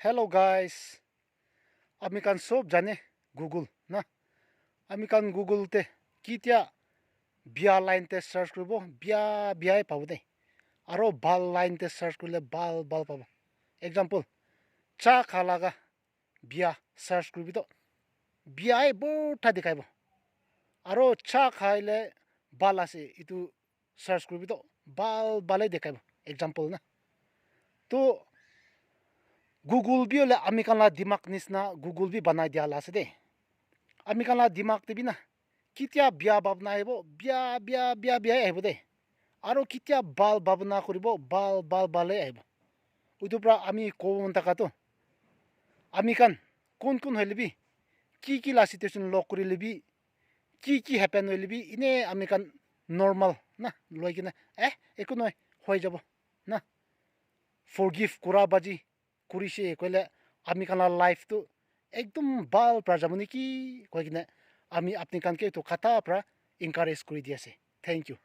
Hello guys, আমি কান সব জানে গুগল না আমি কান গুগলতে কিতিয়া বিয়া লাইনতে সার্চ করব বিয়াই পাব দে আৰু বাল লাইনতে সার্চ করলে বাল পাব এক্সাম্পল চা খালাগা বিয়া সার্চ করবি তো বিয়াই বড়টা দেখাইব আৰু চা খাইলে বাল আছে ইটো সার্চ করবি তো বালে দেখাইব এক্সাম্পল না তো Google bi ole ami kan la dimak nisna Google bi banai dia la ase de ami kan la dimak te bi na kitia bia babna aibo bia aibo de aro kitia bal babna koribo bal bale aibo utu pra ami kon taka to ami kan kon holibi ki la situation lok kori libi ki happen holibi ine ami kan normal na loikina eko noi hoi jabo na forgive kura baji kurise কইলে আমি কানা life তো একদম বাল প্রাজামনি কি কইকিনা আমি আপনি কানকে তো খাতা প্রা এনকারেজ করি দিয়েছে থ্যাংক ইউ